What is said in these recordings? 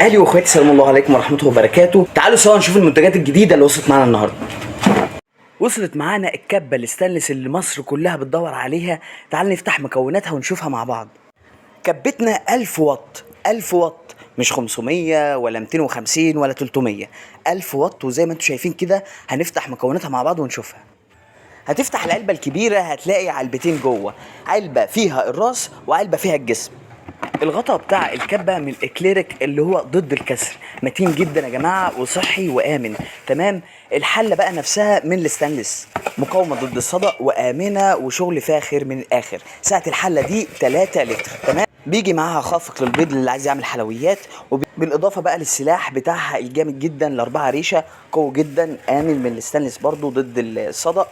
اهلي واخواتي، السلام الله عليكم ورحمه الله وبركاته. تعالوا سوا نشوف المنتجات الجديده اللي وصلت معانا النهارده. وصلت معانا الكبه الستانلس اللي مصر كلها بتدور عليها. تعال نفتح مكوناتها ونشوفها مع بعض. كبتنا 1000 واط، 1000 واط، مش 500 ولا 250 ولا 300، 1000 واط. وزي ما انتم شايفين كده هنفتح مكوناتها مع بعض ونشوفها. هتفتح العلبه الكبيره هتلاقي علبتين جوه، علبه فيها الراس وعلبه فيها الجسم. الغطاء بتاع الكبه من الاكليريك اللي هو ضد الكسر، متين جدا يا جماعه وصحي وامن. تمام. الحله بقى نفسها من الستانلس، مقاومه ضد الصدأ وامنه وشغل فاخر من الاخر. سعه الحله دي 3 لتر. تمام. بيجي معاها خافق للبيض اللي عايز يعمل حلويات، وبالاضافه بقى للسلاح بتاعها الجامد جدا، الاربعه ريشه، قوي جدا، امن من الستانلس برضو ضد الصدأ.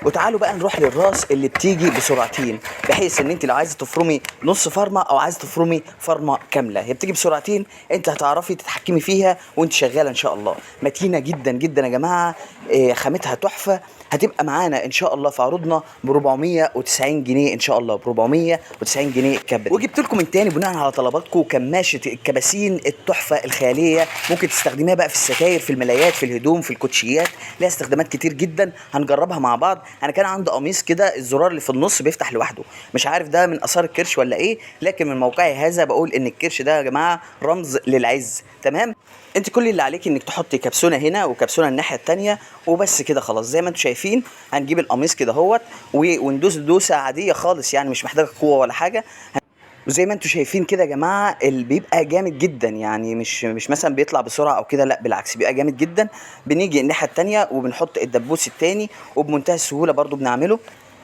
وتعالوا بقى نروح للراس اللي بتيجي بسرعتين، بحيث ان انت لو عايزه تفرمي نص فرمه او عايزه تفرمي فرمه كامله، هي بتيجي بسرعتين، انت هتعرفي تتحكمي فيها وانت شغاله ان شاء الله. متينه جدا جدا يا جماعه، خامتها تحفه. هتبقى معانا ان شاء الله في عروضنا ب 490 جنيه ان شاء الله، ب 490 جنيه الكبه. وجبت لكم من تاني بناء على طلباتكم كماشه الكباسين التحفه الخياليه، ممكن تستخدميها بقى في الستاير، في الملايات، في الهدوم، في الكوتشيات، ليها استخدامات كتير جدا. هنجربها مع بعض. انا كان عندي قميص كده الزرار اللي في النص بيفتح لوحده، مش عارف ده من اثار الكرش ولا ايه، لكن من موقعي هذا بقول ان الكرش ده يا جماعه رمز للعز. تمام. انت كل اللي عليك انك تحطي كبسونه هنا وكبسونه الناحيه الثانيه وبس كده خلاص. زي ما انتم شايفين هنجيب القميص كده اهوت وندوس دوسه عاديه خالص، يعني مش محتاجه قوه ولا حاجه. وزي ما انتم شايفين كده يا جماعه اللي بيبقى جامد جدا، يعني مش مثلا بيطلع بسرعه او كده، لا بالعكس بيبقى جامد جدا. بنيجي الناحيه الثانيه وبنحط الدبوس الثاني وبمنتهى السهوله برضو بنعمله.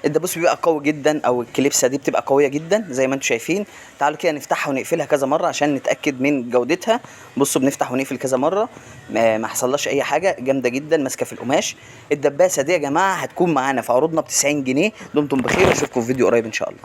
الدبوس بيبقى قوي جدا، او الكليبسه دي بتبقى قويه جدا زي ما انتم شايفين. تعالوا كده نفتحها ونقفلها كذا مره عشان نتاكد من جودتها. بصوا بنفتح ونقفل كذا مره، ما حصلهاش اي حاجه، جامده جدا ماسكه في القماش. الدباسه دي يا جماعه هتكون معانا في عروضنا ب 90 جنيه. دمتم بخير واشوفكم في فيديو قريب ان شاء الله.